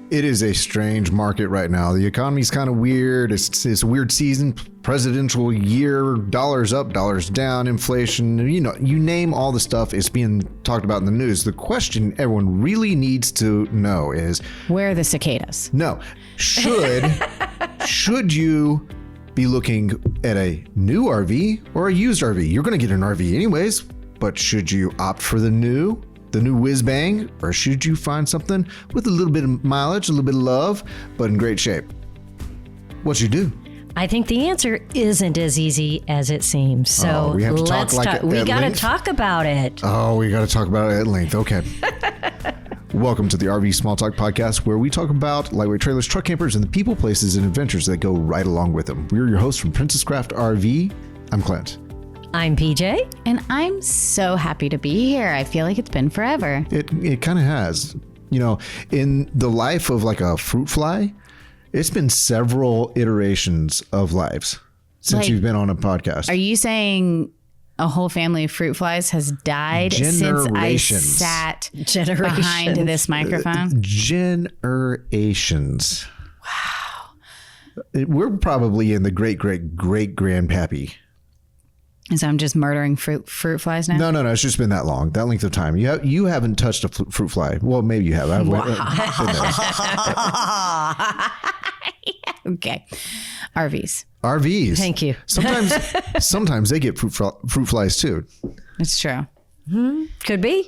It is a strange market right now. The economy's kind of weird. It's a weird season, presidential year, dollars up, dollars down, inflation, you name all the stuff is being talked about in the news. The question everyone really needs to know is, where are the cicadas? No. Should you be looking at a new RV or a used RV? You're going to get an RV anyways, but should you opt for the new whiz bang, or should you find something with a little bit of mileage, a little bit of love, but in great shape? What you do? I think the answer isn't as easy as it seems. So we have to let's talk. We got to talk about it. Oh, we got to talk about it at length. Okay. Welcome to the RV Small Talk podcast, where we talk about lightweight trailers, truck campers, and the people, places, and adventures that go right along with them. We're your hosts from Princess Craft RV. I'm Clint. I'm PJ. And I'm so happy to be here. I feel like it's been forever. It kind of has. In the life of like a fruit fly, it's been several iterations of lives since you've been on a podcast. Are you saying a whole family of fruit flies has died since I sat behind this microphone? Generations. Wow. We're probably in the great-great-great-grandpappy. So I'm just murdering fruit flies now? No. It's just been that long, that length of time. You haven't touched a fruit fly. Well, maybe you have. Okay. RVs. Thank you. Sometimes they get fruit flies too. It's true. Could be.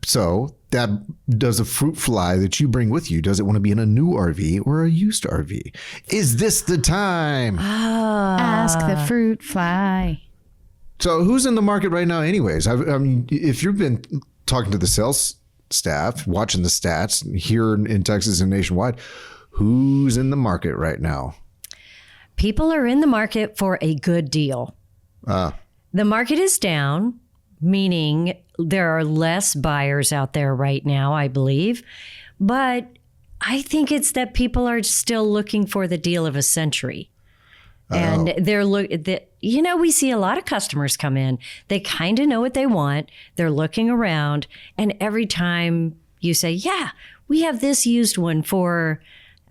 So does a fruit fly that you bring with you, does it want to be in a new RV or a used RV? Is this the time? Ask the fruit fly. So who's in the market right now anyways? I mean, if you've been talking to the sales staff, watching the stats here in Texas and nationwide, who's in the market right now? People are in the market for a good deal. The market is down, meaning there are less buyers out there right now, I believe. But I think it's that people are still looking for the deal of a century. And we see a lot of customers come in. They kind of know what they want. They're looking around. And every time you say, yeah, we have this used one for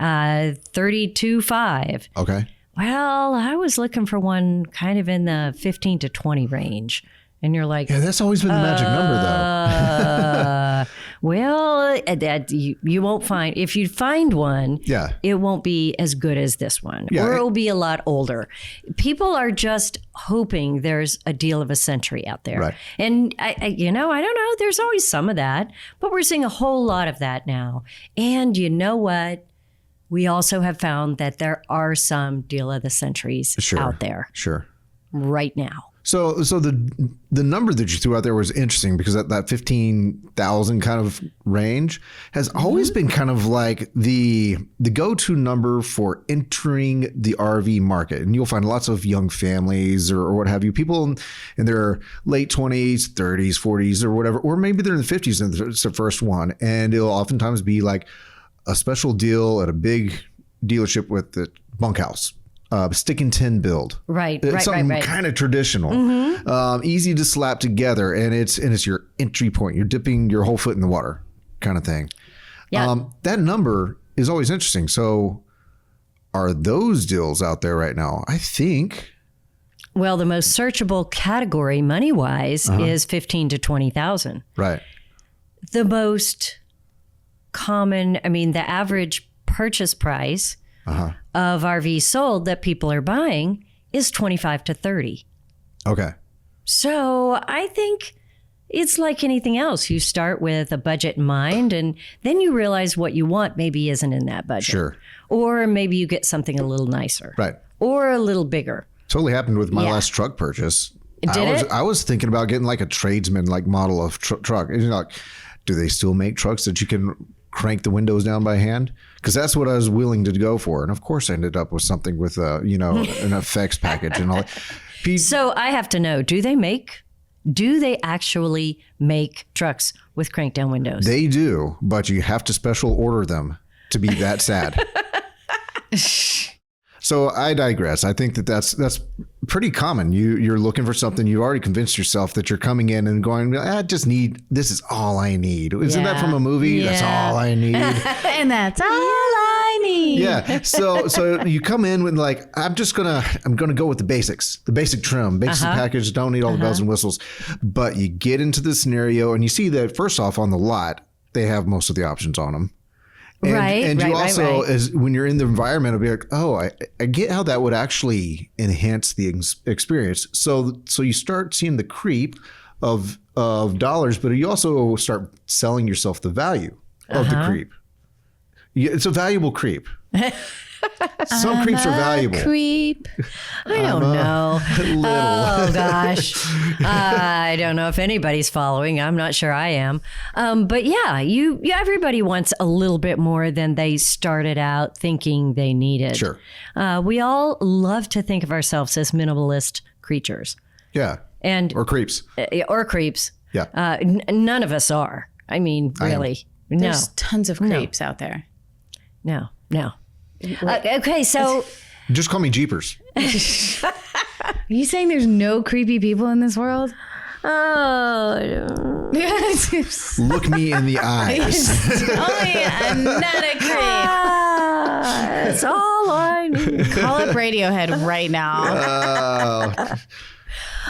$32,500. Okay. Well, I was looking for one kind of in the 15 to 20 range. And you're like, yeah, that's always been the magic number, though. Well, that you won't find. If you find one, it won't be as good as this one, or it will be a lot older. People are just hoping there's a deal of a century out there, right. And I don't know. There's always some of that, but we're seeing a whole lot of that now. And you know what? We also have found that there are some deal of the centuries out there, right now. So the number that you threw out there was interesting because that 15,000 kind of range has always been kind of like the go-to number for entering the RV market. And you'll find lots of young families or what have you, people in their late 20s, 30s, 40s or whatever, or maybe they're in the 50s and it's their first one. And it'll oftentimes be like a special deal at a big dealership with the bunkhouse. Stick and tin build. Right. Something kind of traditional, easy to slap together, and it's your entry point. You're dipping your whole foot in the water, kind of thing. Yeah. That number is always interesting. So, are those deals out there right now? I think. Well, the most searchable category, money wise, is 15 to 20,000. Right. The most common, the average purchase price of RVs sold that people are buying is 25 to 30. Okay. So I think it's like anything else. You start with a budget in mind, and then you realize what you want maybe isn't in that budget. Sure. Or maybe you get something a little nicer. Right. Or a little bigger. Totally happened with my last truck purchase. I was thinking about getting like a tradesman like model of truck. And like, do they still make trucks that you can crank the windows down by hand? Because that's what I was willing to go for. And of course I ended up with something with an effects package and all that. So I have to know, do they actually make trucks with crank down windows? They do, but you have to special order them to be that sad. So I digress. I think that's pretty common. You're looking for something. You already convinced yourself that you're coming in and going, I just need, this is all I need. Isn't that from a movie? Yeah. That's all I need. And that's all I need. Yeah. So you come in with like, I'm gonna go with the basics, the basic trim, basic package. Don't need all the bells and whistles. But you get into the scenario and you see that first off on the lot, they have most of the options on them. And you also, as when you're in the environment, it'll be like, oh, I get how that would actually enhance the experience. So you start seeing the creep of dollars, but you also start selling yourself the value of the creep. It's a valuable creep. Some creeps are valuable. Creep. I don't know. Oh gosh, I don't know if anybody's following. I'm not sure I am. But yeah, everybody wants a little bit more than they started out thinking they needed. Sure. We all love to think of ourselves as minimalist creatures. Yeah. Or creeps. Or creeps. Yeah. None of us are. I mean, really. There's tons of creeps out there. No. Okay, so just call me Jeepers. Are you saying there's no creepy people in this world? Oh, look me in the eyes. I'm not a creep. That's all I need. Call up Radiohead right now.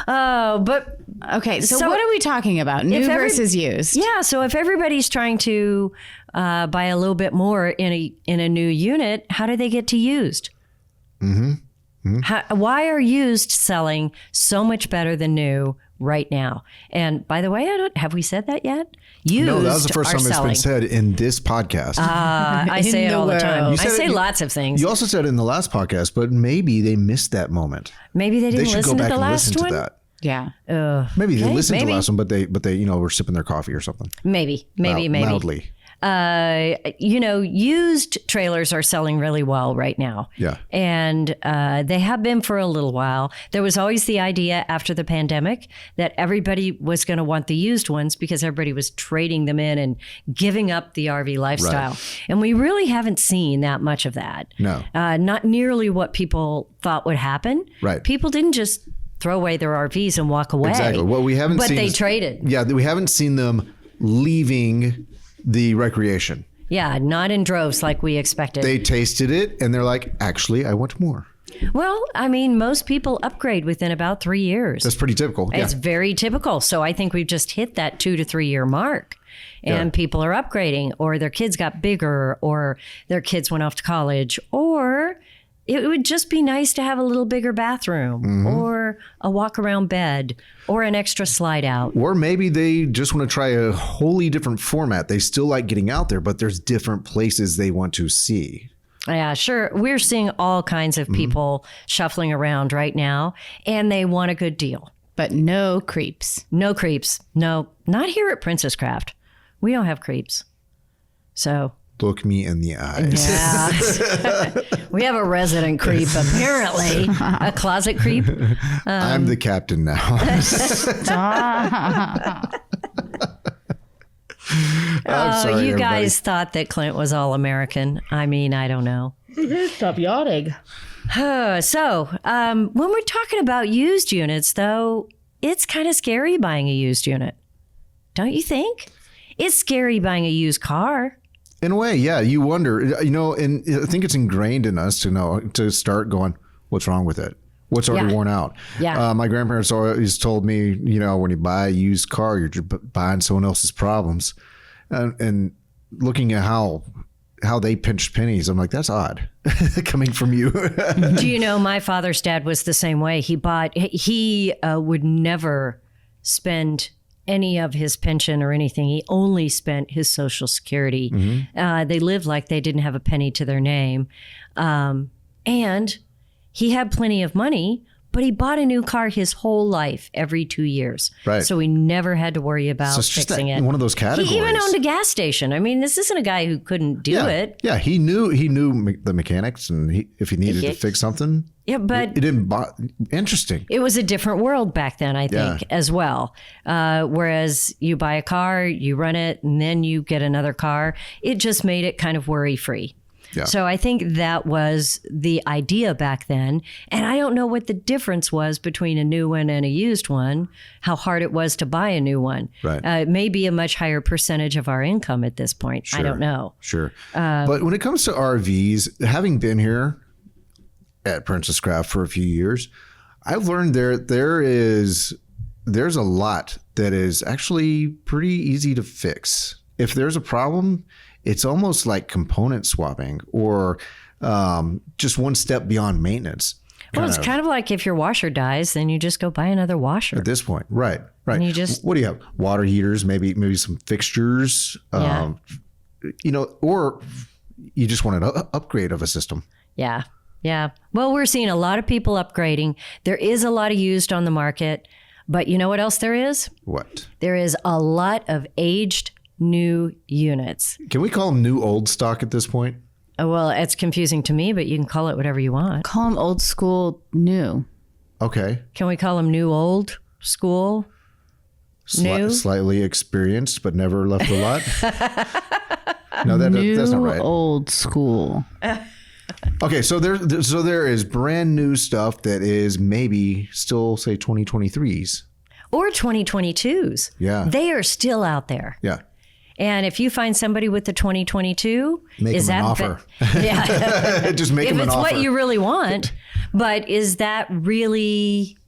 But okay. So what are we talking about? New versus used? Yeah. So if everybody's trying to buy a little bit more in a new unit, how do they get to used? Why are used selling so much better than new right now? And by the way, have we said that yet? Used no, that was the first time selling. It's been said in this podcast. I say it all the time. I say lots of things. You also said it in the last podcast, but maybe they missed that moment. Maybe they didn't listen to the last one. Yeah. Maybe they listened to the last one, but they were sipping their coffee or something. Maybe. Loudly. Used trailers are selling really well right now. Yeah. And they have been for a little while. There was always the idea after the pandemic that everybody was going to want the used ones because everybody was trading them in and giving up the RV lifestyle. Right. And we really haven't seen that much of that. No. Not nearly what people thought would happen. Right. People didn't just throw away their RVs and walk away. Exactly. What we haven't seen. But they traded. Yeah. We haven't seen them leaving the recreation. Yeah, not in droves like we expected. They tasted it and they're like, actually, I want more. Well, I mean, most people upgrade within about 3 years. That's pretty typical. It's very typical. So I think we've just hit that 2 to 3 year mark. And people are upgrading, or their kids got bigger, or their kids went off to college, or it would just be nice to have a little bigger bathroom or a walk around bed or an extra slide out. Or maybe they just want to try a wholly different format. They still like getting out there, but there's different places they want to see. Yeah, sure. We're seeing all kinds of people shuffling around right now, and they want a good deal. But no creeps. No creeps. No, not here at Princess Craft. We don't have creeps. So... Look me in the eyes. Yeah. We have a resident creep, apparently. A closet creep. I'm the captain now. I'm sorry, you guys thought that Clint was all American. I mean, I don't know. Stop yawning. So, when we're talking about used units, though, it's kind of scary buying a used unit. Don't you think? It's scary buying a used car. In a way, yeah. You wonder, and I think it's ingrained in us to start going, what's wrong with it? What's already worn out? Yeah. My grandparents always told me, when you buy a used car, you're just buying someone else's problems. And looking at how they pinched pennies, I'm like, that's odd coming from you. Do you know, my father's dad was the same way. He would never spend any of his pension or anything. He only spent his Social Security. They lived like they didn't have a penny to their name. And he had plenty of money, but he bought a new car his whole life every 2 years. Right. So he never had to worry about fixing it. One of those categories. He even owned a gas station. I mean, this isn't a guy who couldn't do it. Yeah, he knew the mechanics, and if he needed to fix something. Yeah, but it didn't. Interesting. It was a different world back then, I think, as well. Whereas you buy a car, you run it, and then you get another car. It just made it kind of worry-free. Yeah. So I think that was the idea back then. And I don't know what the difference was between a new one and a used one, how hard it was to buy a new one. Right. It may be a much higher percentage of our income at this point. Sure. I don't know. Sure. But when it comes to RVs, having been here at Princess Craft for a few years, I've learned there's a lot that is actually pretty easy to fix. If there's a problem, it's almost like component swapping or just one step beyond maintenance. Well, it's kind of like if your washer dies, then you just go buy another washer. At this point. Right. And you just, what do you have? Water heaters, maybe some fixtures, Yeah. Or you just want an upgrade of a system. Yeah. Yeah. Well, we're seeing a lot of people upgrading. There is a lot of used on the market, but you know what else there is? What? There is a lot of aged new units. Can we call them new old stock at this point? Well, it's confusing to me, but you can call it whatever you want. Call them old school new. Okay. Can we call them new old school? New? Slightly experienced, but never left a lot. No, that's not right. Old school. Okay, so there is brand new stuff that is maybe still, say, 2023s. Or 2022s. Yeah. They are still out there. Yeah. And if you find somebody with the 2022, Make is them an that offer. Yeah. Just make them If an it's offer. what you really want, but is that really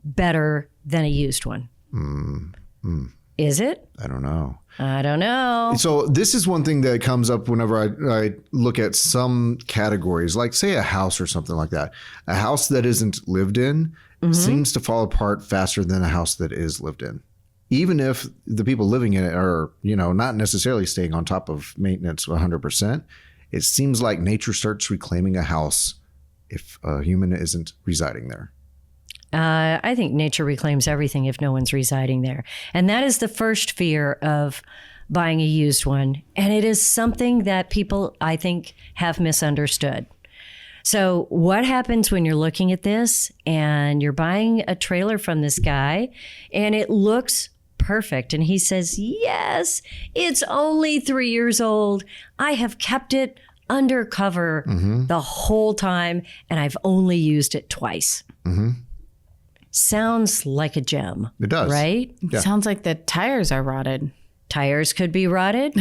better than a used one? Is it? I don't know. I don't know. So this is one thing that comes up whenever I look at some categories, like say a house or something like that. A house that isn't lived in seems to fall apart faster than a house that is lived in. Even if the people living in it are, not necessarily staying on top of maintenance 100%, it seems like nature starts reclaiming a house if a human isn't residing there. I think nature reclaims everything if no one's residing there. And that is the first fear of buying a used one. And it is something that people, I think, have misunderstood. So what happens when you're looking at this and you're buying a trailer from this guy and it looks perfect? And he says, yes, it's only 3 years old. I have kept it undercover the whole time and I've only used it twice. Sounds like a gem. It does. Right? Yeah. Sounds like the tires are rotted. Tires could be rotted.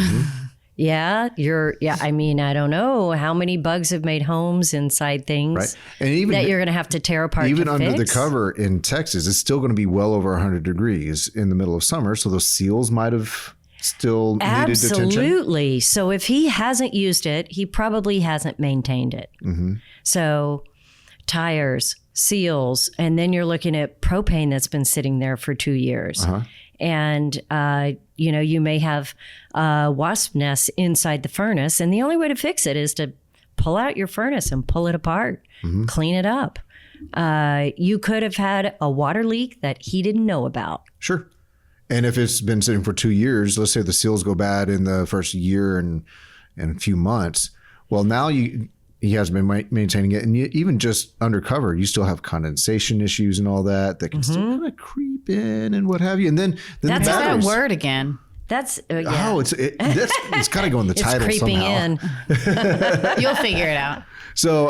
Yeah, I mean, I don't know how many bugs have made homes inside things Right. And even that you're going to have to tear apart. Even to under the fix. cover in Texas, it's still going to be well over 100 degrees in the middle of summer. So those seals might have still needed attention. Absolutely. So if he hasn't used it, he probably hasn't maintained it. So tires, seals, and then you're looking at propane that's been sitting there for 2 years. And, you may have wasp nests inside the furnace. And the only way to fix it is to pull out your furnace and pull it apart, clean it up. You could have had a water leak that he didn't know about. Sure. And if it's been sitting for 2 years, let's say the seals go bad in the first year and a few months. Well, now he hasn't been maintaining it. And even just undercover, you still have condensation issues and all that can still kind of creep in and what have you. And then That's the that batteries. word again. That's, yeah. Oh, it's got to go in the It's title creeping somehow. in. You'll figure it out. So,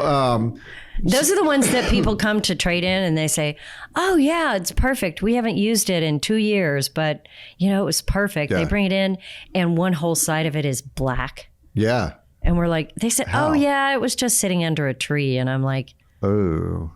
Those are the ones that people come to trade in and they say, oh, yeah, it's perfect. We haven't used it in 2 years, but, it was perfect. Yeah. They bring it in and one whole side of it is black. yeah. And we're like, they said, How? oh, yeah, it was just sitting under a tree. And I'm like, Oh.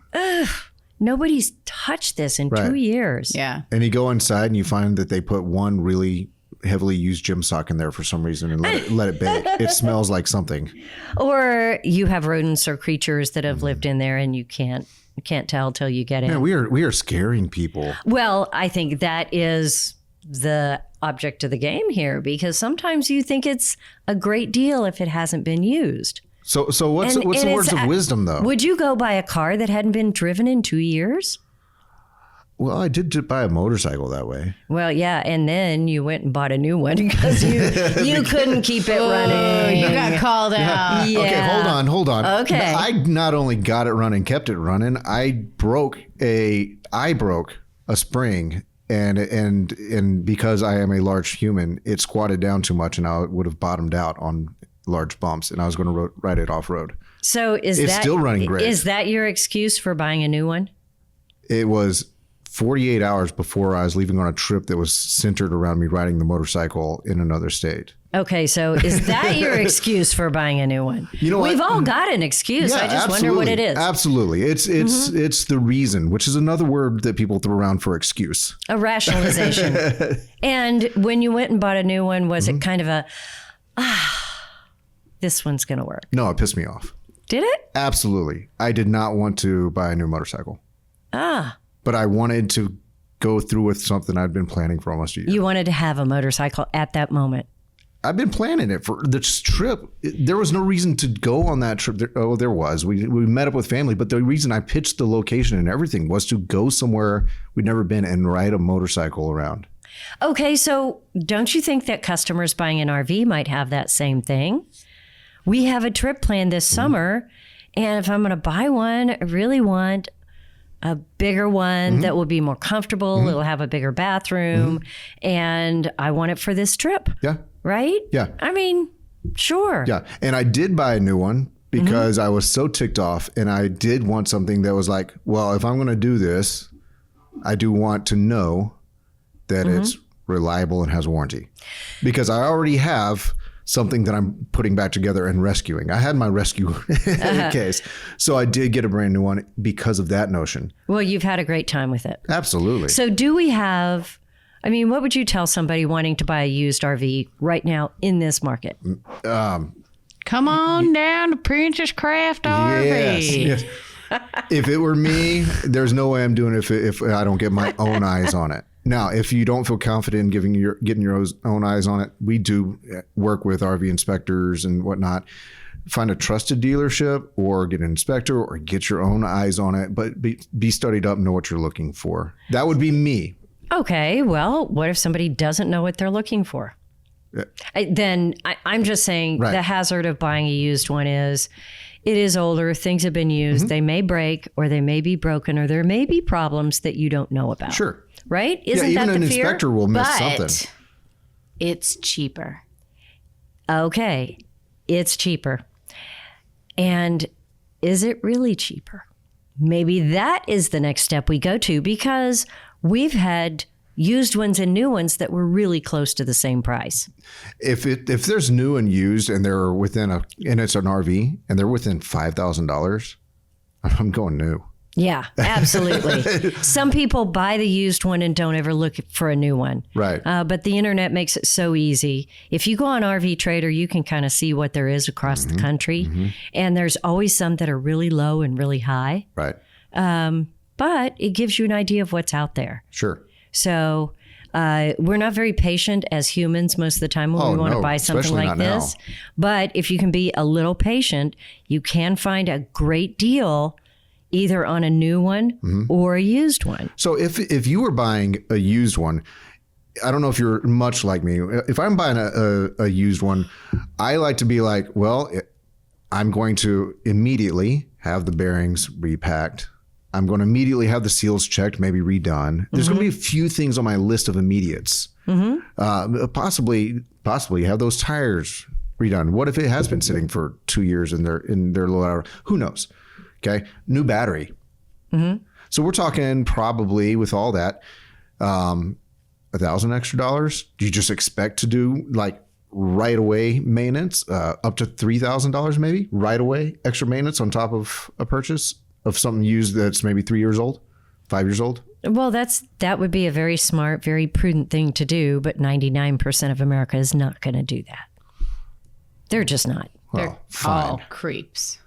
nobody's touched this in Right. 2 years. Yeah. And you go inside and you find that they put one really heavily used gym sock in there for some reason and let it bake. It smells like something. Or you have rodents or creatures that have lived in there and you can't tell till you get in. Man, we are scaring people. Well, I think that is the object of the game here because sometimes you think it's a great deal if it hasn't been used. So what's And the it's words of wisdom though? Would you go buy a car that hadn't been driven in 2 years? Well, I did buy a motorcycle that way. Well, yeah, and then you went and bought a new one because you couldn't keep it running. You got called out. Yeah. Okay, hold on. Okay. I not only got it running, kept it running. I broke a spring, and because I am a large human, it squatted down too much, and I would have bottomed out on large bumps, and I was going to ride it off road. So it's still running great. Is that your excuse for buying a new one? It was 48 hours before I was leaving on a trip that was centered around me riding the motorcycle in another state. Okay, so is that your excuse for buying a new one? You know what? We've all got an excuse. Yeah, I just wonder what it is. Absolutely. It's the reason, which is another word that people throw around for excuse. A rationalization. And when you went and bought a new one, was it kind of this one's going to work? No, it pissed me off. Did it? Absolutely. I did not want to buy a new motorcycle. But I wanted to go through with something I'd been planning for almost a year. You wanted to have a motorcycle at that moment. I've been planning it for this trip. There was no reason to go on that trip. There was. We met up with family, but the reason I pitched the location and everything was to go somewhere we'd never been and ride a motorcycle around. Okay, so don't you think that customers buying an RV might have that same thing? We have a trip planned this summer, and if I'm going to buy one, I really want a bigger one that will be more comfortable. It'll have a bigger bathroom, and I want it for this trip. Yeah. Right? Yeah. I mean, sure. Yeah. And I did buy a new one because I was so ticked off, and I did want something that was like, well, if I'm going to do this, I do want to know that it's reliable and has warranty, because I already have something that I'm putting back together and rescuing. I had my rescue case. So I did get a brand new one because of that notion. Well, you've had a great time with it. Absolutely. So do we have, I mean, what would you tell somebody wanting to buy a used RV right now in this market? Come on down to Princess Craft RV. Yes. If it were me, there's no way I'm doing it if I don't get my own eyes on it. Now, if you don't feel confident in getting your own eyes on it, we do work with RV inspectors and whatnot. Find a trusted dealership or get an inspector or get your own eyes on it, but be studied up and know what you're looking for. That would be me. Okay, well, what if somebody doesn't know what they're looking for? I'm just saying the hazard of buying a used one is it is older, things have been used, they may break or they may be broken or there may be problems that you don't know about. Sure. Right? Isn't even that the an fear? inspector will miss something. It's cheaper. Okay, it's cheaper. And is it really cheaper? Maybe that is the next step we go to, because we've had used ones and new ones that were really close to the same price. If there's new and used and they're within and it's an RV and they're within $5,000, I'm going new. Yeah, absolutely. Some people buy the used one and don't ever look for a new one. Right. But the internet makes it so easy. If you go on RV Trader, you can kind of see what there is across the country. And there's always some that are really low and really high. Right. But it gives you an idea of what's out there. Sure. So we're not very patient as humans most of the time when we want to buy something like this. Now. But if you can be a little patient, you can find a great deal either on a new one or a used one. So if you were buying a used one, I don't know if you're much like me. If I'm buying a used one, I like to be like, well, I'm going to immediately have the bearings repacked. I'm going to immediately have the seals checked, maybe redone. There's going to be a few things on my list of immediates. Possibly have those tires redone. What if it has been sitting for 2 years in their low hour? Who knows? Okay. New battery. So we're talking probably with all that, $1,000 extra. Do you just expect to do like right away maintenance, up to $3,000 maybe right away extra maintenance on top of a purchase of something used that's maybe 3 years old, 5 years old? Well, that would be a very smart, very prudent thing to do, but 99% of America is not going to do that. They're just not. They're all creeps.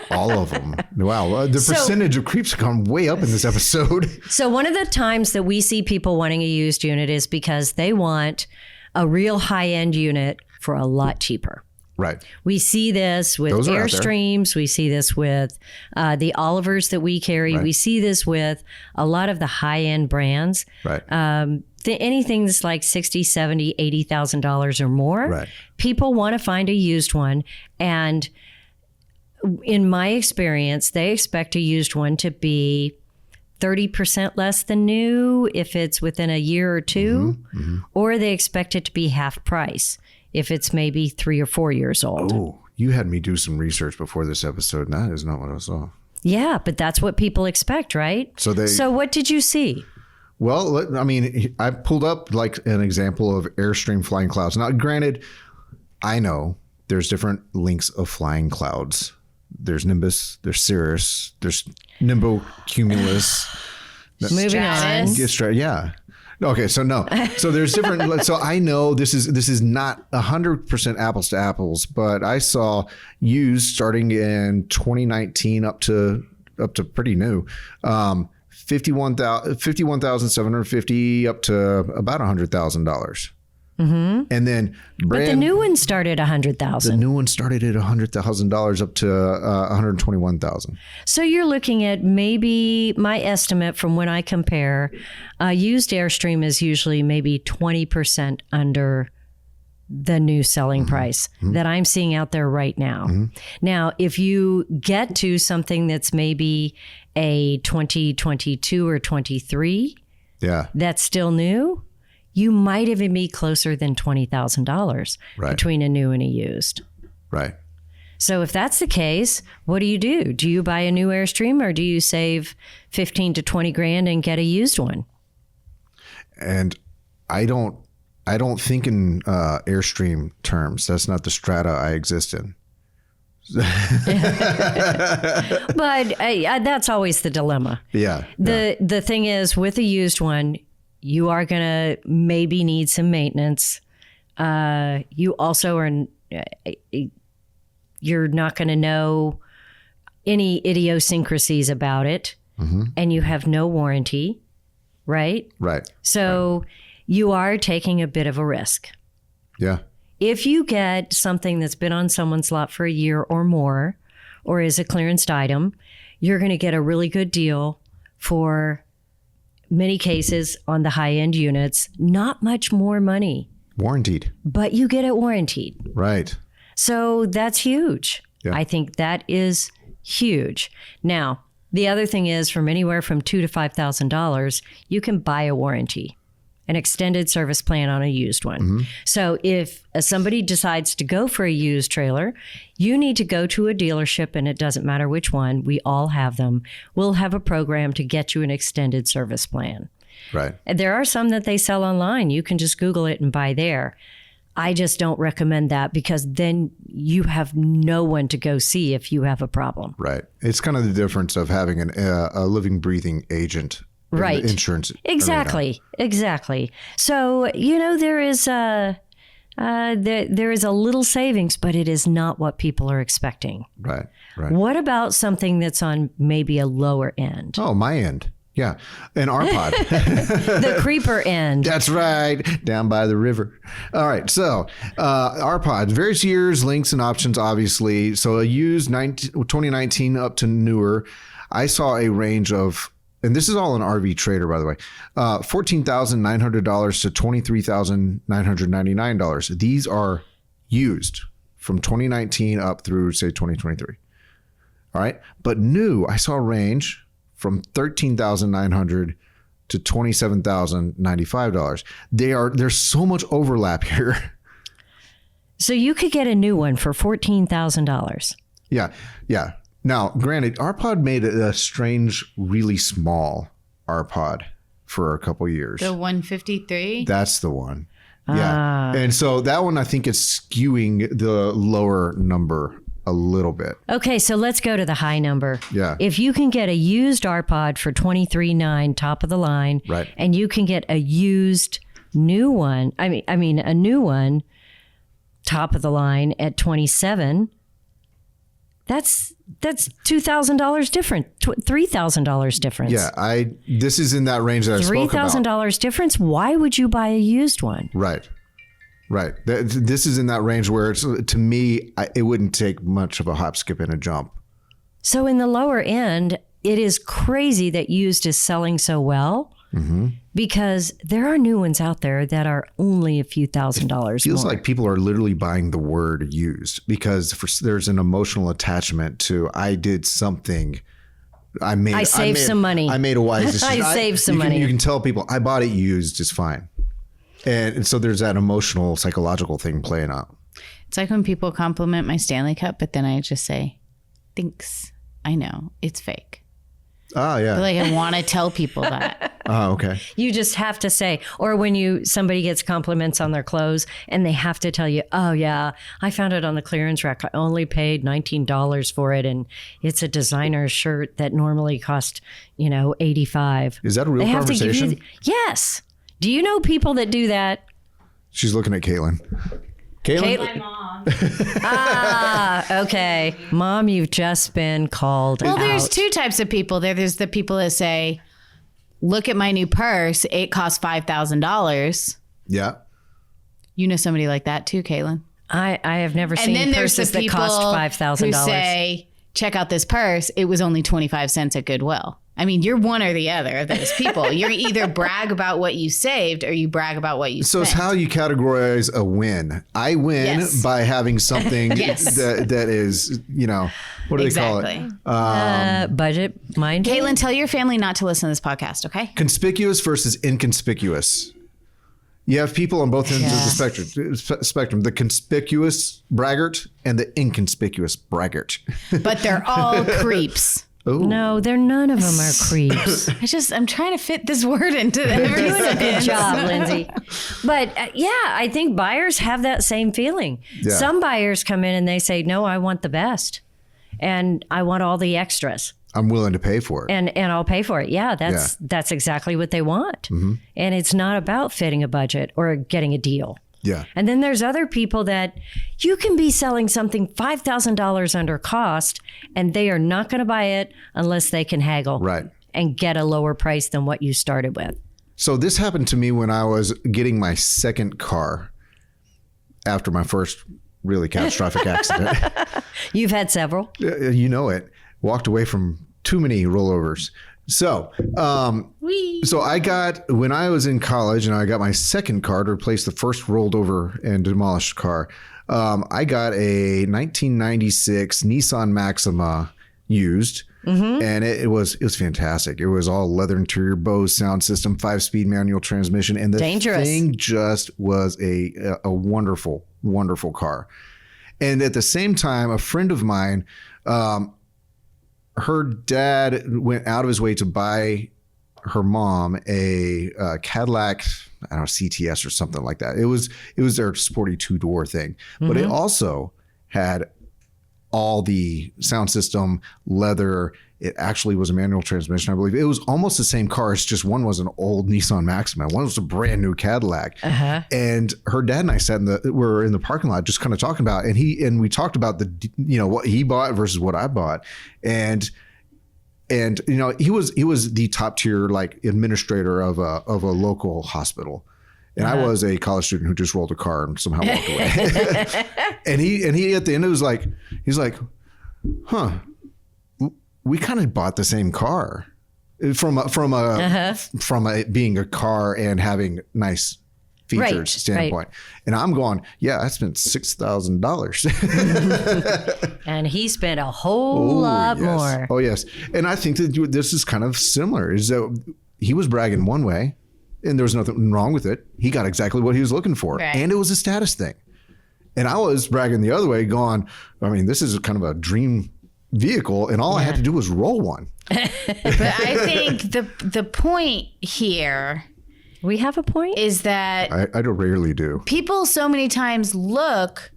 All of them. Wow. The percentage of creeps have gone way up in this episode. So one of the times that we see people wanting a used unit is because they want a real high-end unit for a lot cheaper. Right. We see this with Airstreams. We see this with the Olivers that we carry. Right. We see this with a lot of the high-end brands. Right. Anything that's like $60,000, $70,000, $80,000 or more. Right. People want to find a used one, and in my experience, they expect a used one to be 30% less than new if it's within a year or two, or they expect it to be half price if it's maybe 3 or 4 years old. Oh, you had me do some research before this episode, and that is not what I saw. Yeah, but that's what people expect, right? So what did you see? Well, I mean, I pulled up like an example of Airstream flying clouds. Now, granted, I know there's different lengths of flying clouds. There's Nimbus, there's Cirrus, there's Nimbocumulus. Moving on. Yeah. Okay, so no. So there's different. So I know this is not 100% apples to apples, but I saw used starting in 2019 up to pretty new. 51,750 up to about $100,000. And then but the new one started $100,000. The new one started at $100,000 up to $121,000. So you're looking at, maybe my estimate from when I compare, used Airstream is usually maybe 20% under the new selling price that I'm seeing out there right now. Now, if you get to something that's maybe a 2022 or 23, that's still new, you might even be closer than $20,000 between a new and a used. Right. So if that's the case, what do? Do you buy a new Airstream, or do you save 15 to 20 grand and get a used one? And I don't think in Airstream terms. That's not the strata I exist in. But that's always the dilemma. Yeah. The thing is, with a used one, you are going to maybe need some maintenance. You also are, you're not going to know any idiosyncrasies about it, and you have no warranty, right? Right. So you are taking a bit of a risk. Yeah. If you get something that's been on someone's lot for a year or more, or is a clearanced item, you're going to get a really good deal for many cases on the high-end units, not much more money. Warranted. But you get it warranted. Right. So that's huge. Yeah. I think that is huge. Now, the other thing is, from anywhere from $2,000 to $5,000, you can buy a warranty, an extended service plan on a used one. So if somebody decides to go for a used trailer, you need to go to a dealership, and it doesn't matter which one. We all have them. We'll have a program to get you an extended service plan. Right. And there are some that they sell online. You can just Google it and buy there. I just don't recommend that, because then you have no one to go see if you have a problem. Right. It's kind of the difference of having a living, breathing agent. Right. Insurance. Exactly. Arena. Exactly. So, there is there is a little savings, but it is not what people are expecting. Right. Right. What about something that's on maybe a lower end? Oh, my end. Yeah. An RPod. The creeper end. That's right. Down by the river. All right. So RPods, various years, lengths, and options, obviously. So a used 2019 up to newer. I saw a range of, and this is all an RV Trader, by the way, $14,900 to $23,999. These are used from 2019 up through, say, 2023. All right. But new, I saw a range from $13,900 to $27,095. There's so much overlap here. So you could get a new one for $14,000. Yeah. Yeah. Now, granted, RPod made a strange, really small RPod for a couple years. The 153? That's the one. Yeah. And so that one, I think, is skewing the lower number a little bit. Okay, so let's go to the high number. Yeah. If you can get a used RPod for $23,900, top of the line, right, and you can get a used new one, I mean a new one, top of the line at $27,000, that's $2,000 different, $3,000 difference. Yeah, this is in that range that I spoke about. $3,000 difference. Why would you buy a used one? Right. Right. This is in that range where it's, to me, it wouldn't take much of a hop, skip, and a jump. So in the lower end, it is crazy that used is selling so well, because there are new ones out there that are only a few $1,000s more. It feels like people are literally buying the word used because there's an emotional attachment to, I did something I saved some money. I made a wise decision. I saved some money. You can tell people I bought it used. It's fine. And so there's that emotional, psychological thing playing out. It's like when people compliment my Stanley Cup, but then I just say, thanks. I know it's fake. Oh, yeah. But I want to tell people that. Oh, okay. You just have to say, or when somebody gets compliments on their clothes and they have to tell you, oh yeah, I found it on the clearance rack. I only paid $19 for it, and it's a designer shirt that normally cost, $85. Is that a real conversation? Yes. Do you know people that do that? She's looking at Caitlin. Caitlin? My mom. Okay. Mom, you've just been called out. Well, there's two types of people there. There's the people that say, look at my new purse. It costs $5,000. Yeah. You know somebody like that too, Caitlin. I have never seen purses that cost $5,000. Who say, check out this purse. It was only 25 cents at Goodwill. I mean, you're one or the other of those people. You're either brag about what you saved or you brag about what you spent. So it's how you categorize a win. I win by having something that is, what do they call it? Budget minded. Caitlin, tell your family not to listen to this podcast, okay? Conspicuous versus inconspicuous. You have people on both ends of the spectrum. The conspicuous braggart and the inconspicuous braggart. But they're all creeps. Ooh. No, none of them are creeps. I'm trying to fit this word into every You're doing a good sentence. job, Lindsay. But I think buyers have that same feeling. Yeah. Some buyers come in and they say, no, I want the best. And I want all the extras. I'm willing to pay for it. And I'll pay for it. Yeah, that's exactly what they want. Mm-hmm. And it's not about fitting a budget or getting a deal. Yeah. And then there's other people that you can be selling something $5,000 under cost and they are not going to buy it unless they can haggle and get a lower price than what you started with. So this happened to me when I was getting my second car after my first really catastrophic accident. You've had several. You know it. Walked away from too many rollovers. So, when I was in college and I got my second car to replace the first rolled over and demolished car, I got a 1996 Nissan Maxima used. Mm-hmm. And it was fantastic. It was all leather interior, Bose sound system, 5-speed manual transmission. And the thing just was a wonderful, wonderful car. And at the same time, a friend of mine, her dad went out of his way to buy her mom a Cadillac, I don't know, CTS or something like that. It was their sporty 2-door thing, but it also had all the sound system, leather. It actually was a manual transmission, I believe. It was almost the same car. It's just one was an old Nissan Maxima. One was a brand new Cadillac. Uh-huh. And her dad and I were in the parking lot just kind of talking about, and we talked about what he bought versus what I bought. And he was the top tier administrator of a local hospital. And I was a college student who just rolled a car and somehow walked away. and he at the end, he's like, huh, we kind of bought the same car from it being a car and having nice features standpoint. Right. And I'm going, I spent $6,000. And he spent a whole lot more. Oh, yes. And I think that this is kind of similar, is that he was bragging one way and there was nothing wrong with it. He got exactly what he was looking for. Right. And it was a status thing. And I was bragging the other way going, this is kind of a dream vehicle and all I had to do was roll one. But I think the point here, we have a point, is that I rarely do. People so many times look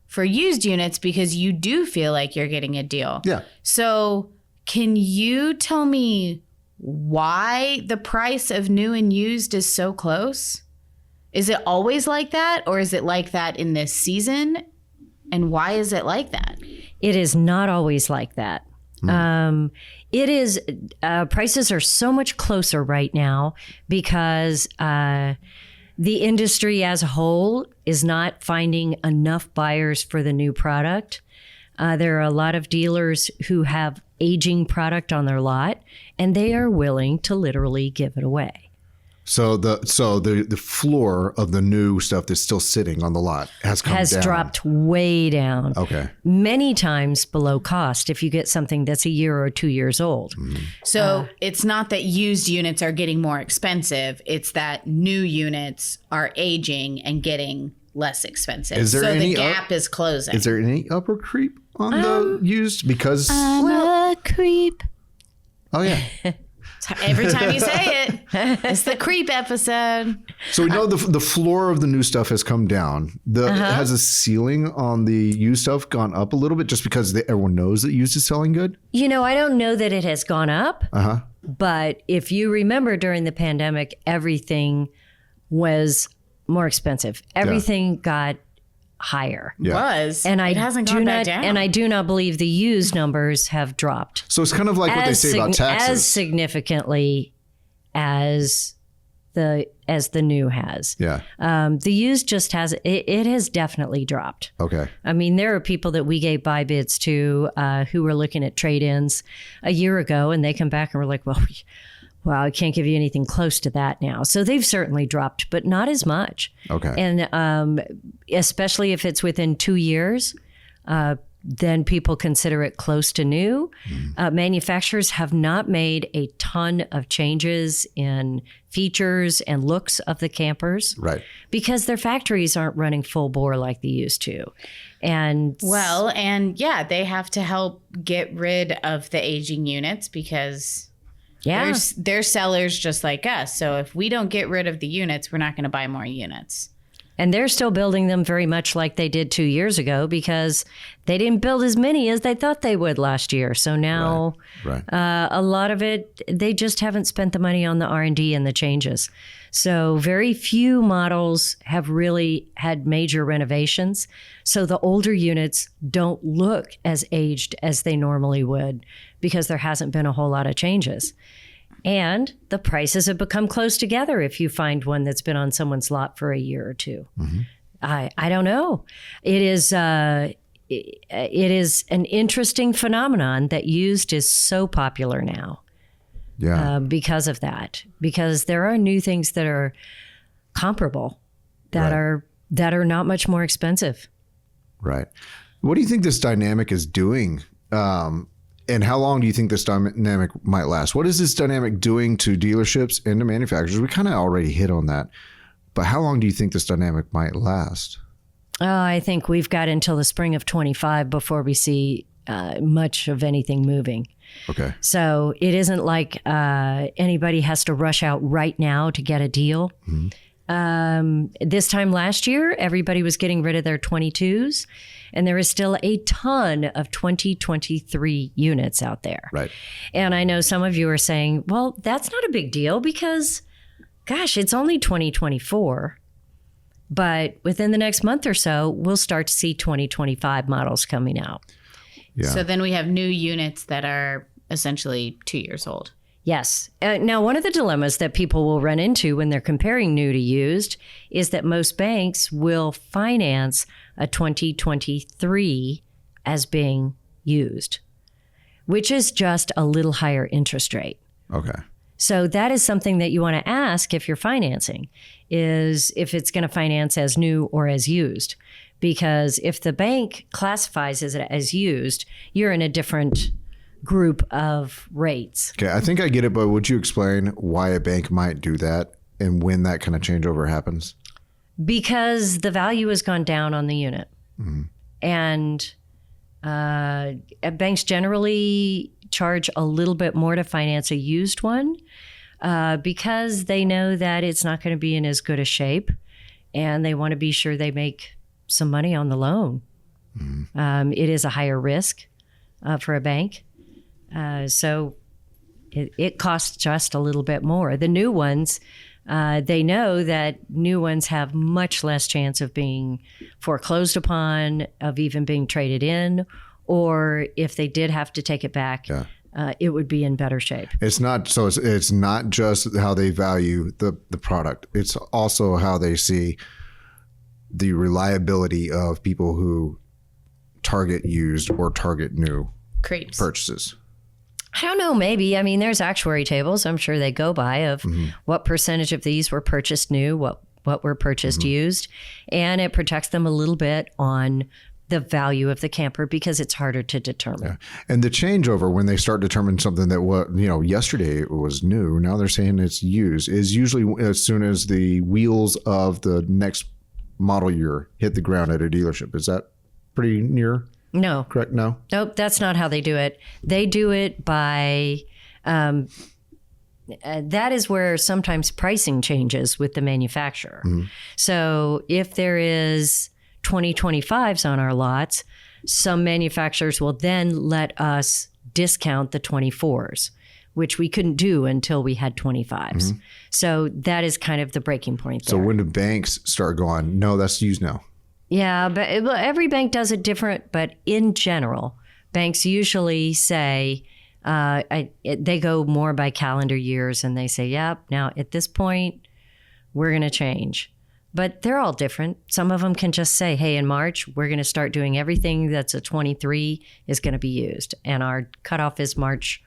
for used units because you do feel like you're getting a deal. Yeah. So can you tell me why the price of new and used is so close? Is it always like that, or is it like that in this season? And why is it like that? It is not always like that. It is, prices are so much closer right now because the industry as a whole is not finding enough buyers for the new product. There are a lot of dealers who have aging product on their lot, and they are willing to literally give it away. So the floor of the new stuff that's still sitting on the lot has come down. Dropped way down. Okay. Many times below cost if you get something that's a year or 2 years old. So it's not that used units are getting more expensive. It's that new units are aging and getting less expensive. Is there so any the gap is closing. Is there any upper creep on the used? Because I'm a creep. oh yeah. Every time you say it, it's the creep episode. So we know the floor of the new stuff has come down. Has the ceiling on the used stuff gone up a little bit just because everyone knows that used is selling good? You know, I don't know that it has gone up. But if you remember during the pandemic, everything was more expensive. Everything got higher. And it hasn't gone back down. And I do not believe the used numbers have dropped. So it's kind of like what they say about taxes. As significantly as the new has. Yeah. The used just has it has definitely dropped. Okay. I mean, there are people that we gave buy bids to who were looking at trade-ins a year ago, and they come back and were like, well, I can't give you anything close to that now. So they've certainly dropped, but not as much. Okay. And especially if it's within 2 years, then people consider it close to new. Manufacturers have not made a ton of changes in features and looks of the campers. Right. Because their factories aren't running full bore like they used to. And they have to help get rid of the aging units because they're sellers just like us. So if we don't get rid of the units, we're not going to buy more units. And they're still building them very much like they did 2 years ago because they didn't build as many as they thought they would last year. So now a lot of it, they just haven't spent the money on the R&D and the changes. So very few models have really had major renovations. So the older units don't look as aged as they normally would because there hasn't been a whole lot of changes. And the prices have become close together if you find one that's been on someone's lot for a year or two. I don't know. It is an interesting phenomenon that used is so popular now. Because of that. Because there are new things that are comparable that are not much more expensive. Right. What do you think this dynamic is doing? And how long do you think this dynamic might last? What is this dynamic doing to dealerships and to manufacturers? We kind of already hit on that. But how long do you think this dynamic might last? I think we've got until the spring of 25 before we see much of anything moving. Okay. So it isn't like anybody has to rush out right now to get a deal. This time last year, everybody was getting rid of their 22s. And there is still a ton of 2023 units out there. Right. And I know some of you are saying, well, that's not a big deal because, gosh, it's only 2024. But within the next month or so, we'll start to see 2025 models coming out. Yeah. So then we have new units that are essentially 2 years old. Yes. Now, one of the dilemmas that people will run into when they're comparing new to used is that most banks will finance a 2023 as being used, which is just a little higher interest rate. Okay. So that is something that you want to ask if you're financing, is if it's going to finance as new or as used. Because if the bank classifies it as used, you're in a different group of rates. Okay, I think I get it, but would you explain why a bank might do that and when that kind of changeover happens? Because the value has gone down on the unit. And banks generally charge a little bit more to finance a used one because they know that it's not going to be in as good a shape and they want to be sure they make some money on the loan. It is a higher risk for a bank. So it costs just a little bit more. The new ones, they know that new ones have much less chance of being foreclosed upon, of even being traded in, or if they did have to take it back, it would be in better shape. It's not just how they value the product. It's also how they see the reliability of people who target used or target new Creeps. purchases. I don't know, maybe. I mean, there's actuary tables I'm sure they go by of what percentage of these were purchased new, what were purchased used, and it protects them a little bit on the value of the camper because it's harder to determine. Yeah. And the changeover when they start determining something that yesterday it was new, now they're saying it's used, is usually as soon as the wheels of the next model year hit the ground at a dealership. Is that pretty near? No. Correct? No? Nope, that's not how they do it. They do it by, that is where sometimes pricing changes with the manufacturer. So if there is 2025s on our lots, some manufacturers will then let us discount the 24s, which we couldn't do until we had 25s. So that is kind of the breaking point there. So when do banks start going, no, that's used now? Yeah, but every bank does it different. But in general, banks usually say they go more by calendar years, and they say, "Yep, now at this point, we're going to change." But they're all different. Some of them can just say, "Hey, in March, we're going to start doing everything that's a 23 is going to be used, and our cutoff is March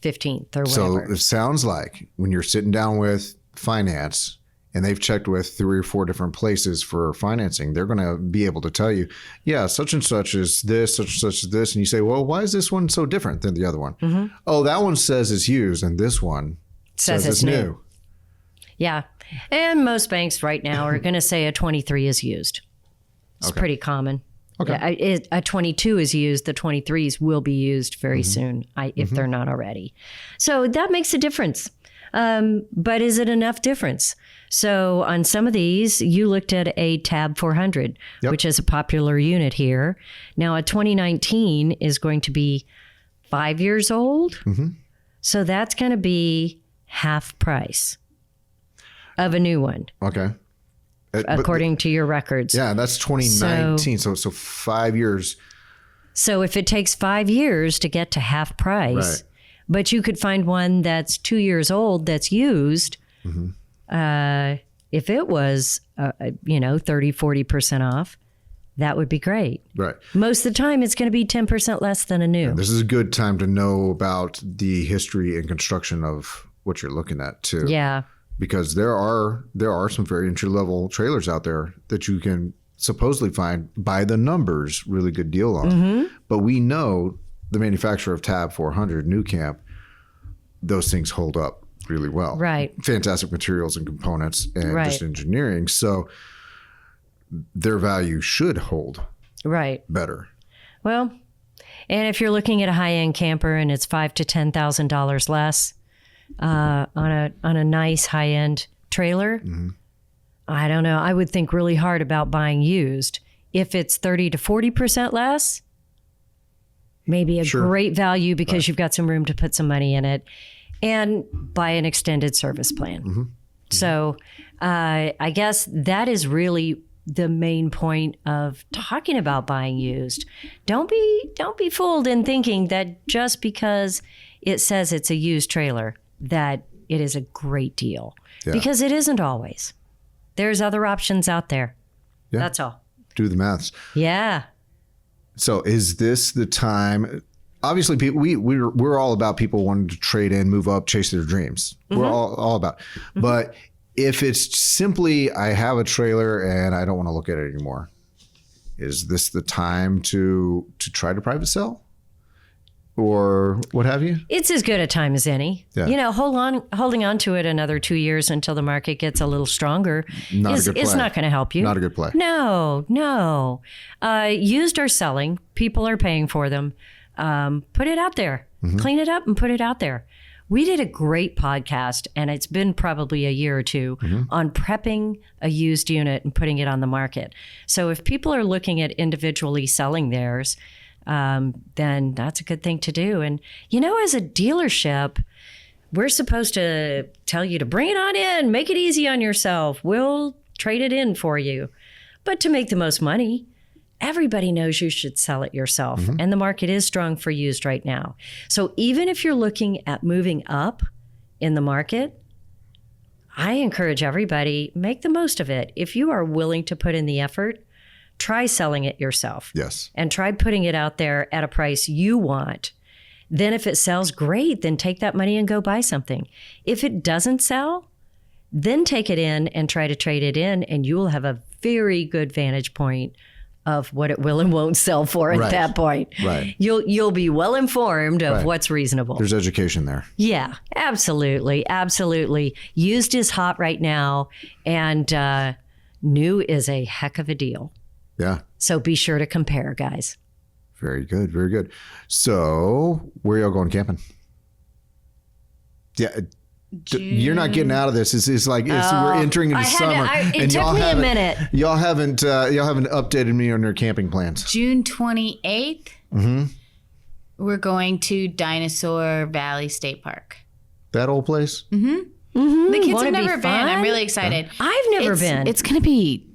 15th or whatever." So it sounds like when you're sitting down with finance, and they've checked with 3 or 4 different places for financing, they're going to be able to tell you, yeah, such and such is this, such and such is this. And you say, well, why is this one so different than the other one? Oh, that one says it's used, and this one says it's new. Yeah. And most banks right now are going to say a 23 is used. It's pretty common. Okay. Yeah, a 22 is used. The 23s will be used very soon if they're not already. So that makes a difference. But is it enough difference? So on some of these, you looked at a Tab 400, which is a popular unit here. Now a 2019 is going to be 5 years old. So that's going to be half price of a new one. Okay. According to your records. Yeah, that's 2019. So 5 years. So if it takes 5 years to get to half price, but you could find one that's 2 years old that's used, if it was, 30-40% off, that would be great. Right. Most of the time, it's going to be 10% less than a new. And this is a good time to know about the history and construction of what you're looking at too. Yeah. Because there are some very entry-level trailers out there that you can supposedly find by the numbers really good deal on. But we know the manufacturer of Tab 400, New Camp, those things hold up really well. Right. Fantastic materials and components and just engineering. So their value should hold better. Well, and if you're looking at a high-end camper and it's $5,000 to $10,000 less on a nice high-end trailer, I don't know. I would think really hard about buying used. If it's 30 to 40% less, maybe a great value because you've got some room to put some money in it, and buy an extended service plan. So I guess that is really the main point of talking about buying used. Don't be fooled in thinking that just because it says it's a used trailer that it is a great deal, because it isn't always. There's other options out there. Yeah. That's all. Do the maths. Yeah. So is this the time? Obviously, we're all about people wanting to trade in, move up, chase their dreams. We're all about. But if it's simply, I have a trailer and I don't want to look at it anymore, is this the time to try to private sell? Or what have you? It's as good a time as any. Yeah. Holding on to it another 2 years until the market gets a little stronger is not going to help you. Not a good play. No. Used are selling. People are paying for them. Put it out there. Clean it up and put it out there. We did a great podcast, and it's been probably a year or two, on prepping a used unit and putting it on the market. So if people are looking at individually selling theirs, then that's a good thing to do. And, as a dealership, we're supposed to tell you to bring it on in, make it easy on yourself. We'll trade it in for you. But to make the most money, everybody knows you should sell it yourself. And the market is strong for used right now. So even if you're looking at moving up in the market, I encourage everybody, make the most of it. If you are willing to put in the effort, try selling it yourself. Yes. And try putting it out there at a price you want. Then if it sells, great, then take that money and go buy something. If it doesn't sell, then take it in and try to trade it in, and you will have a very good vantage point of what it will and won't sell for at Right. that point. Right. You'll be well informed of Right. what's reasonable. There's education there. Yeah, absolutely. Absolutely. Used is hot right now, and new is a heck of a deal. Yeah. So be sure to compare, guys. Very good. Very good. So where y'all going camping? Yeah. You're not getting out of this. It's like we're entering into summer. It took me a minute. Y'all haven't updated me on your camping plans. June 28th, we're going to Dinosaur Valley State Park. That old place? The kids Wanna have be never been. fun? I'm really excited. I've never been. It's going to be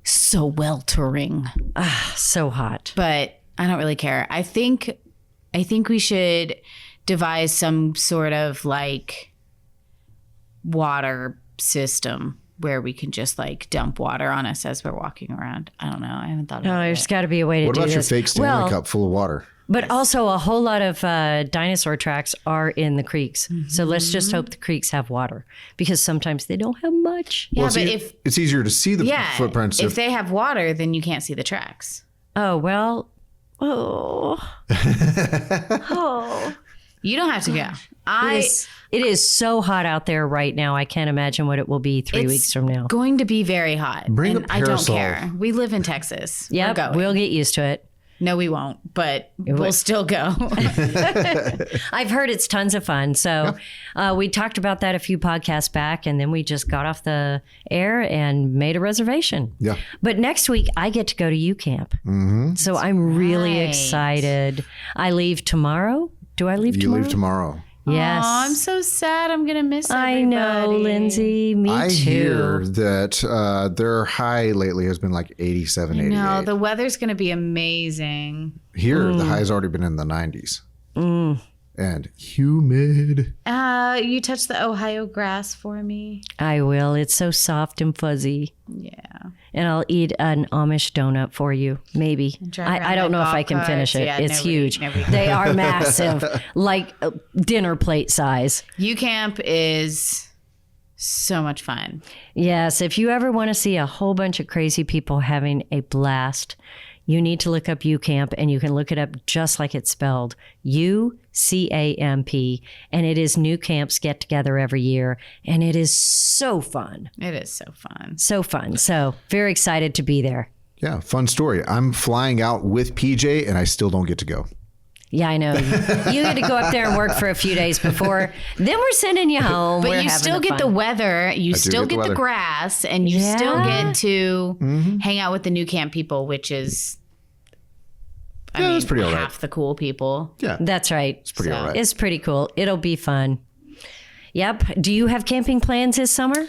so weltering, So hot. but I don't really care. I think we should devise some sort of like water system where we can just like dump water on us as we're walking around. I don't know. I haven't thought No, about there's it. got to be a way to What do about your this. fake Stanley Cup full of water? But also a whole lot of dinosaur tracks are in the creeks. So let's just hope the creeks have water, because sometimes they don't have much. Yeah, Well, but it's easier to see the yeah, footprints. if they have water, then you can't see the tracks. Oh, well. Oh. Oh. You don't have to go. It is so hot out there right now. I can't imagine what it will be 3 It's weeks from now. going to be very hot. Bring and a I don't parasol. care. We live in Texas. We're Yep, going. we'll get used to it. No, we won't, but we'll still go. I've heard it's tons of fun. So we talked about that a few podcasts back, and then we just got off the air and made a reservation. Yeah. But next week, I get to go to UCamp. So I'm really right. excited. I leave tomorrow. Do I leave You tomorrow? leave tomorrow. Yes. Aw, I'm so sad. I'm going to miss everybody. I know, Lindsay. Me I too. hear that their high lately has been like 87, 88. No, the weather's going to be amazing. Here, the high's already been in the 90s. And humid. You touch the Ohio grass for me. I will. It's so soft and fuzzy. Yeah. And I'll eat an Amish donut for you, maybe. drive around I don't in know if golf I can finish carts. it. Yeah, It's nobody- huge. nobody- They are massive, like dinner plate size. UCamp is so much fun. Yes, if you ever want to see a whole bunch of crazy people having a blast, you need to look up UCamp, and you can look it up just like it's spelled, UCAMP, and it is new camps get together every year, and it is so fun. It is so fun. So fun. So very excited to be there. Yeah, fun story. I'm flying out with PJ and I still don't get to go. Yeah, I know. You get to go up there and work for a few days before. Then we're sending you home. But We're you having still get the fun. weather. You still get the get the weather. grass, and you still Yeah. get to hang out with the new camp people, which is, I Yeah, mean, that's pretty all right. half the cool people. Yeah, That's right. it's pretty all right. It's pretty cool. It'll be fun. Yep. Do you have camping plans this summer?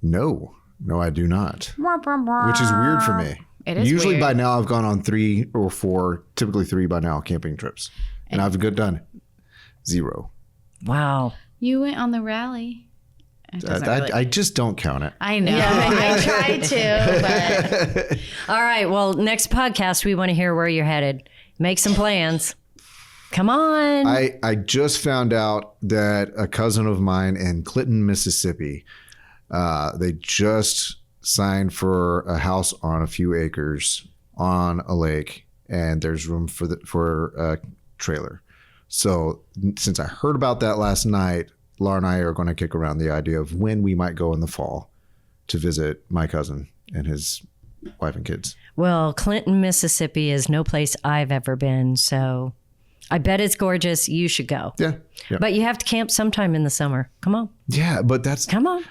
No, I do not. Which is weird for me. It is Usually weird. by now I've gone on 3 or 4, typically 3 by now, camping trips. And I've done 0. Wow. You went on the rally. It doesn't really- I just don't count it. I know. I try to, but All right. Well, next podcast, we want to hear where you're headed. Make some plans. Come on. I just found out that a cousin of mine in Clinton, Mississippi, they just signed for a house on a few acres on a lake, and there's room for a trailer. So since I heard about that last night, Laura and I are going to kick around the idea of when we might go in the fall to visit my cousin and his wife and kids. Well, Clinton, Mississippi is no place I've ever been. So I bet it's gorgeous. You should go. Yeah. But you have to camp sometime in the summer. Come on. Yeah, but that's Come on.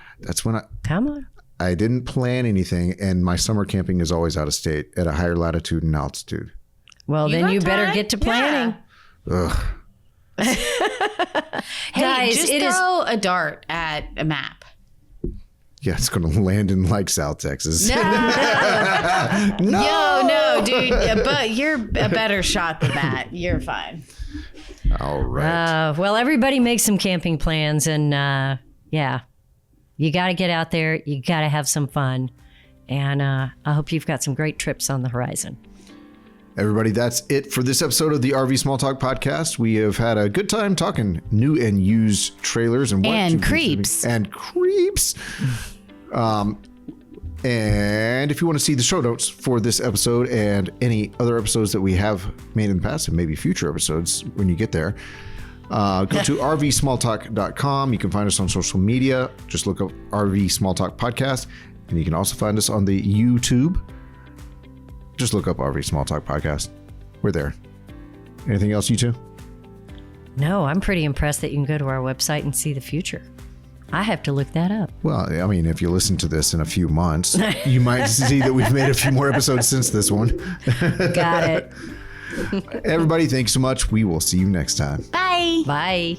when Come on. I didn't plan anything, and my summer camping is always out of state at a higher latitude and altitude. Well, then got you better time? get to planning. Ugh. hey, Guys, just it is- throw a dart at a map. Yeah, it's going to land in like South Texas. No, dude. But you're a better shot than that. You're fine. All right. Well, everybody make some camping plans, and yeah, you got to get out there. You got to have some fun, and I hope you've got some great trips on the horizon. Everybody, that's it for this episode of the RV Small Talk podcast. We have had a good time talking new and used trailers and creeps. And creeps. And if you want to see the show notes for this episode and any other episodes that we have made in the past and maybe future episodes when you get there, go to rvsmalltalk.com. You can find us on social media. Just look up RV Small Talk Podcast. And you can also find us on the YouTube. Just look up RV Small Talk Podcast. We're there. Anything else, you two? No, I'm pretty impressed that you can go to our website and see the future. I have to look that up. Well, I mean, if you listen to this in a few months, you might see that we've made a few more episodes since this one. Got it. Everybody, thanks so much. We will see you next time. Bye. Bye.